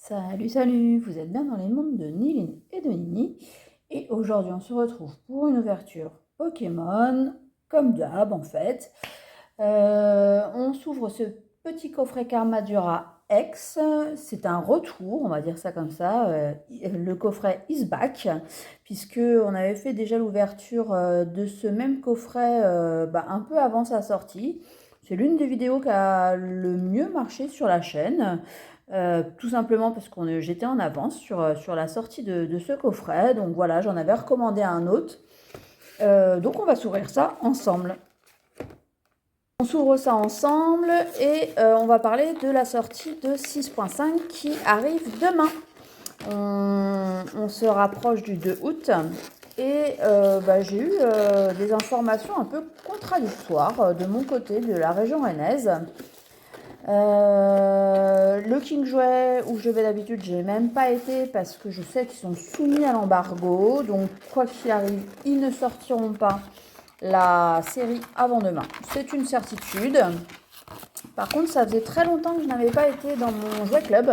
Salut, salut, vous êtes bien dans les mondes de Niline et de Nini. Et aujourd'hui, on se retrouve pour une ouverture Pokémon, comme d'hab en fait. On s'ouvre ce petit coffret Karmadura X. C'est un retour, on va dire ça comme ça. Le coffret is back, puisque on avait fait déjà l'ouverture de ce même coffret un peu avant sa sortie. C'est l'une des vidéos qui a le mieux marché sur la chaîne. Tout simplement parce que j'étais en avance sur la sortie de ce coffret. Donc voilà, j'en avais recommandé un autre. Donc on va s'ouvrir ça ensemble. On s'ouvre ça ensemble et on va parler de la sortie de 6.5 qui arrive demain. On se rapproche du 2 août et j'ai eu des informations un peu contradictoires de mon côté, de la région rennaise. Le King Jouet où je vais d'habitude, j'ai même pas été parce que je sais qu'ils sont soumis à l'embargo. Donc quoi qu'il arrive, ils ne sortiront pas la série avant demain. C'est une certitude. Par contre, ça faisait très longtemps que je n'avais pas été dans mon jouet club.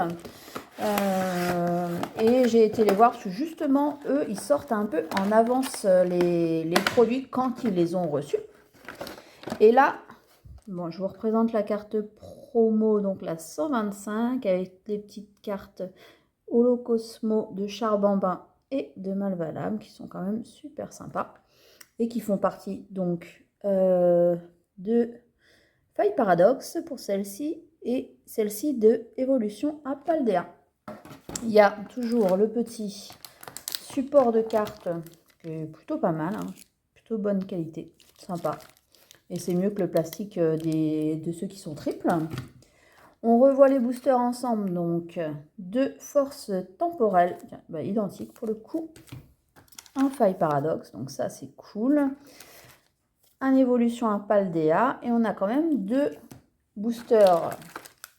Et j'ai été les voir parce que justement, eux, ils sortent un peu en avance les produits quand ils les ont reçus. Et là, bon, je vous représente la carte promo, donc la 125, avec les petites cartes Holocosmo de Charbambin et de Malvalame, qui sont quand même super sympas, et qui font partie donc de Faille Paradoxe pour celle-ci, et celle-ci de Évolution à Paldea. Il y a toujours le petit support de cartes, qui est plutôt pas mal, hein, plutôt bonne qualité, sympa. Et c'est mieux que le plastique de ceux qui sont triples. On revoit les boosters ensemble, donc deux forces temporelles, identiques pour le coup. Un faille paradoxe, donc ça c'est cool. Un évolution à Paldea, et on a quand même deux boosters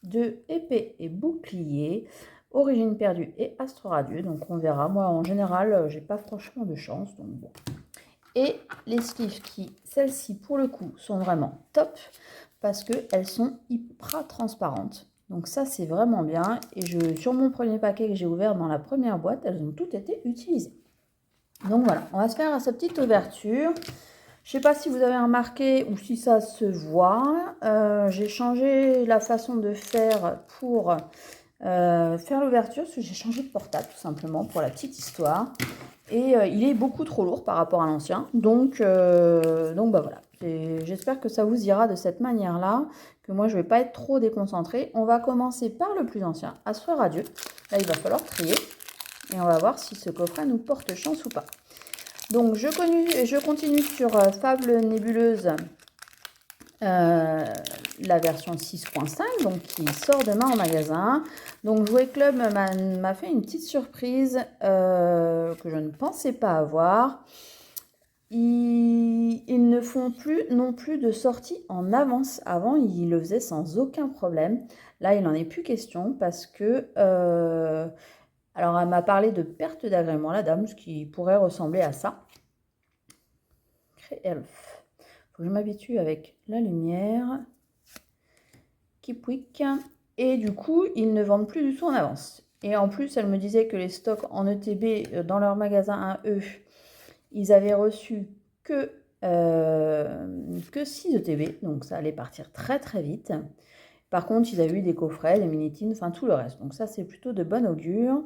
de épée et bouclier, origine perdue et astre radieux. Donc on verra. Moi en général, j'ai pas franchement de chance, donc bon. Et les sleeves qui, celles-ci pour le coup, sont vraiment top parce qu'elles sont hyper transparentes. Donc ça, c'est vraiment bien. Et sur mon premier paquet que j'ai ouvert dans la première boîte, elles ont toutes été utilisées. Donc voilà, on va se faire à sa petite ouverture. Je ne sais pas si vous avez remarqué ou si ça se voit. J'ai changé la façon de faire pour faire l'ouverture parce que j'ai changé de portable tout simplement pour la petite histoire. Et il est beaucoup trop lourd par rapport à l'ancien. Donc voilà. J'espère que ça vous ira de cette manière-là, que moi je ne vais pas être trop déconcentrée. On va commencer par le plus ancien, Astre Radieux. Là, il va falloir trier. Et on va voir si ce coffret nous porte chance ou pas. Donc je continue sur Fable Nébuleuse, la version 6.5, donc qui sort demain en magasin. Donc Jouet Club m'a fait une petite surprise que je ne pensais pas avoir. Ils ne font plus non plus de sortie en avance. Avant, ils le faisaient sans aucun problème. Là, il n'en est plus question parce que... alors, elle m'a parlé de perte d'agrément, la dame, ce qui pourrait ressembler à ça. Elf. Faut que je m'habitue avec la lumière. Kipwick. Et du coup, ils ne vendent plus du tout en avance. Et en plus, elle me disait que les stocks en ETB dans leur magasin à eux, ils avaient reçu que 6 ETB. Donc ça allait partir très très vite. Par contre, ils avaient eu des coffrets, des minitines, enfin tout le reste. Donc ça, c'est plutôt de bon augure.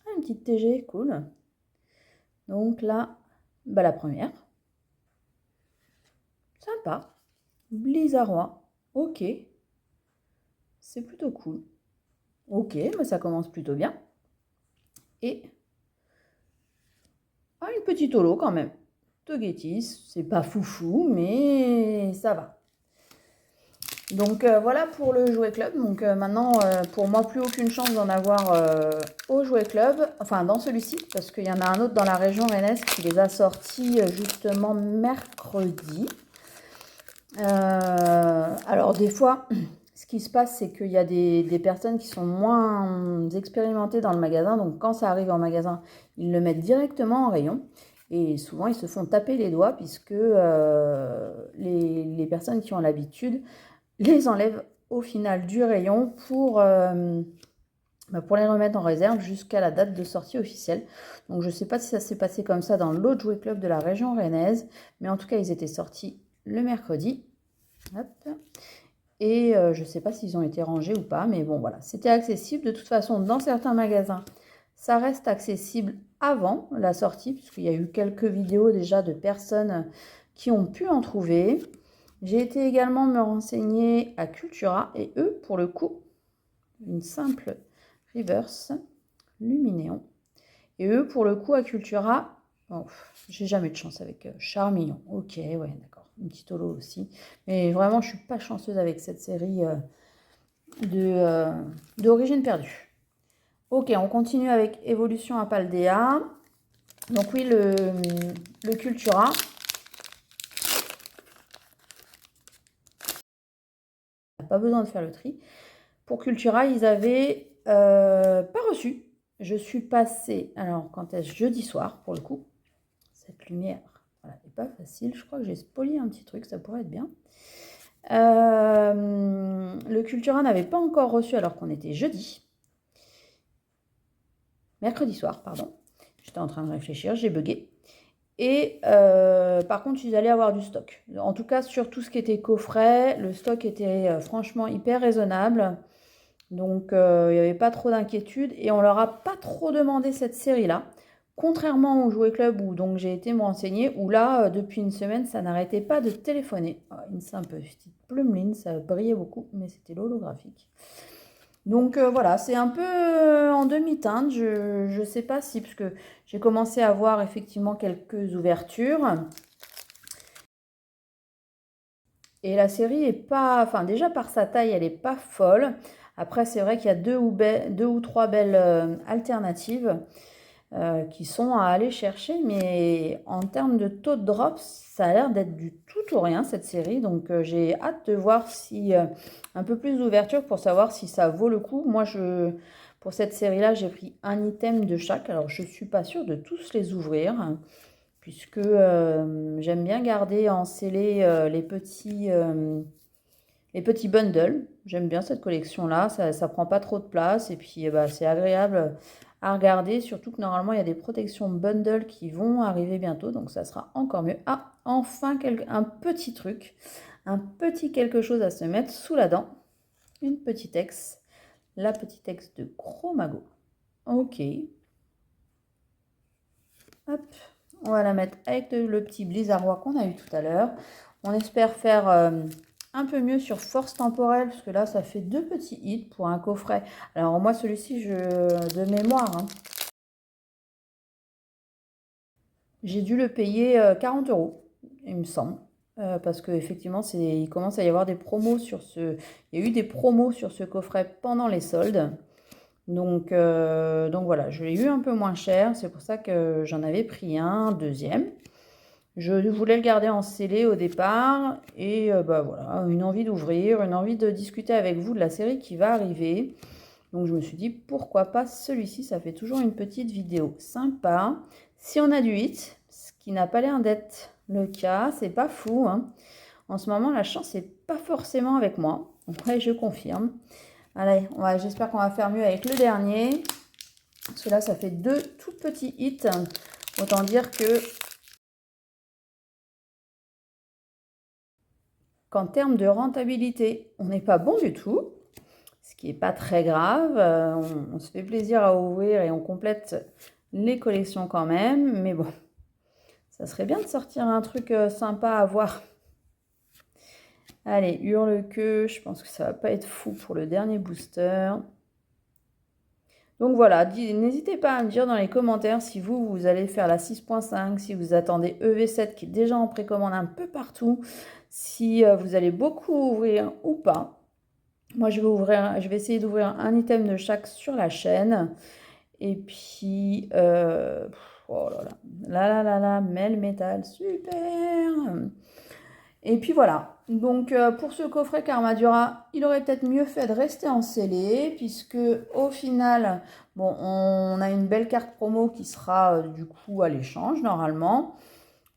Ah, une petite TG, cool. Donc là, la première. Sympa. Blizzardois. Ok. C'est plutôt cool. Ok, mais ça commence plutôt bien. Et une petite holo quand même. Togetis, c'est pas foufou, mais ça va. Donc voilà pour le Jouet Club. Donc maintenant, pour moi, plus aucune chance d'en avoir au Jouet Club. Enfin, dans celui-ci, parce qu'il y en a un autre dans la région rennaise qui les a sortis justement mercredi. Alors des fois... Ce qui se passe, c'est qu'il y a des personnes qui sont moins expérimentées dans le magasin. Donc, quand ça arrive en magasin, ils le mettent directement en rayon. Et souvent, ils se font taper les doigts puisque les personnes qui ont l'habitude les enlèvent au final du rayon pour pour les remettre en réserve jusqu'à la date de sortie officielle. Donc je ne sais pas si ça s'est passé comme ça dans l'autre jouet club de la région rennaise, mais en tout cas ils étaient sortis le mercredi. Hop. Et je ne sais pas s'ils ont été rangés ou pas, mais bon voilà, c'était accessible. De toute façon, dans certains magasins, ça reste accessible avant la sortie, puisqu'il y a eu quelques vidéos déjà de personnes qui ont pu en trouver. J'ai été également me renseigner à Cultura, et eux, pour le coup, une simple reverse Luminéon. Et eux, pour le coup, à Cultura, oh, j'ai jamais eu de chance avec Charmillon. Ok, ouais, d'accord. Une petite holo aussi. Mais vraiment, je suis pas chanceuse avec cette série d'Origine perdue. Ok, on continue avec Évolution à Paldea. Donc oui, le Cultura. Pas besoin de faire le tri. Pour Cultura, ils avaient pas reçu. Je suis passée, alors quand est-ce, jeudi soir pour le coup. Cette lumière, voilà, n'est pas facile. Je crois que j'ai spolié un petit truc, ça pourrait être bien. Le Cultura n'avait pas encore reçu alors qu'on était jeudi. Mercredi soir, pardon. J'étais en train de réfléchir, j'ai bugué. Et par contre, ils allaient avoir du stock. En tout cas, sur tout ce qui était coffret, le stock était franchement hyper raisonnable. Donc, il n'y avait pas trop d'inquiétude. Et on leur a pas trop demandé cette série-là. Contrairement au Jouet Club où donc j'ai été me renseigner, où là, depuis une semaine, ça n'arrêtait pas de téléphoner. Une simple petite plumeline, ça brillait beaucoup, mais c'était l'holographique. Donc voilà, c'est un peu en demi-teinte. Je ne sais pas si, parce que j'ai commencé à voir effectivement quelques ouvertures. Et la série est pas, enfin déjà par sa taille, elle n'est pas folle. Après, c'est vrai qu'il y a deux ou trois belles alternatives qui sont à aller chercher. Mais en termes de taux de drops, ça a l'air d'être du tout ou rien cette série. Donc j'ai hâte de voir si un peu plus d'ouverture pour savoir si ça vaut le coup. Moi, pour cette série-là, j'ai pris un item de chaque. Alors, je ne suis pas sûre de tous les ouvrir, puisque j'aime bien garder en scellé les petits bundles. J'aime bien cette collection-là, ça ne prend pas trop de place et puis c'est agréable à regarder, surtout que normalement il y a des protections bundles qui vont arriver bientôt, donc ça sera encore mieux. Ah, enfin un petit truc, un petit quelque chose à se mettre sous la dent. Une petite ex, la petite ex de Chromago. Ok. Hop, on va la mettre avec le petit Blizzard qu'on a eu tout à l'heure. On espère faire un peu mieux sur Force Temporelle, parce que là, ça fait 2 petits hits pour un coffret. Alors moi, celui-ci, de mémoire, hein, j'ai dû le payer 40 €, il me semble. Parce qu'effectivement, il commence à y avoir des promos sur ce... Il y a eu des promos sur ce coffret pendant les soldes. Donc voilà, je l'ai eu un peu moins cher. C'est pour ça que j'en avais pris un deuxième. Je voulais le garder en scellé au départ et voilà, une envie d'ouvrir, une envie de discuter avec vous de la série qui va arriver. Donc je me suis dit pourquoi pas celui-ci, ça fait toujours une petite vidéo sympa. Si on a du hit, ce qui n'a pas l'air d'être le cas, c'est pas fou, hein. En ce moment, la chance n'est pas forcément avec moi. Ouais, je confirme. Allez, j'espère qu'on va faire mieux avec le dernier. Parce que là, ça fait 2 tout petits hits. Autant dire que qu'en termes de rentabilité, on n'est pas bon du tout, ce qui n'est pas très grave. On se fait plaisir à ouvrir et on complète les collections quand même. Mais bon, ça serait bien de sortir un truc sympa à voir. Allez, Hurle-Queue, je pense que ça va pas être fou pour le dernier booster. Donc voilà, n'hésitez pas à me dire dans les commentaires si vous allez faire la 6.5, si vous attendez EV7 qui est déjà en précommande un peu partout, si vous allez beaucoup ouvrir ou pas. Moi, je vais essayer d'ouvrir un item de chaque sur la chaîne. Et puis, oh là, Mel Metal, super. Et puis voilà. Donc, pour ce coffret Karmadura, il aurait peut-être mieux fait de rester en scellé, puisque au final, bon, on a une belle carte promo qui sera du coup à l'échange normalement.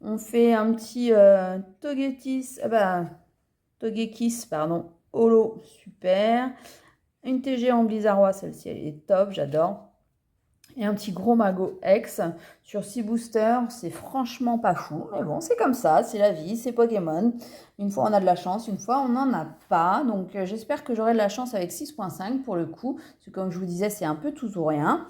On fait un petit Togekis, pardon, holo, super. Une TG en blizzardois, celle-ci elle est top, j'adore. Et un petit gros magot X sur 6 boosters, c'est franchement pas fou. Mais bon, c'est comme ça, c'est la vie, c'est Pokémon. Une fois on a de la chance, une fois on n'en a pas. Donc j'espère que j'aurai de la chance avec 6.5 pour le coup. Parce que comme je vous disais, c'est un peu tout ou rien.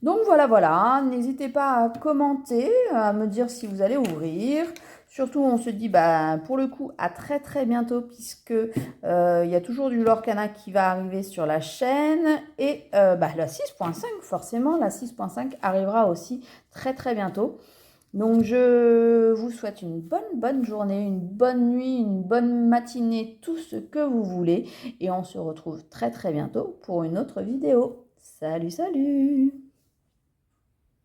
Donc voilà, n'hésitez pas à commenter, à me dire si vous allez ouvrir. Surtout, on se dit, bah, pour le coup, à très très bientôt, puisque il y a toujours du Lorcana qui va arriver sur la chaîne. Et bah, la 6.5, forcément, la 6.5 arrivera aussi très très bientôt. Donc, je vous souhaite une bonne journée, une bonne nuit, une bonne matinée, tout ce que vous voulez. Et on se retrouve très très bientôt pour une autre vidéo. Salut, salut!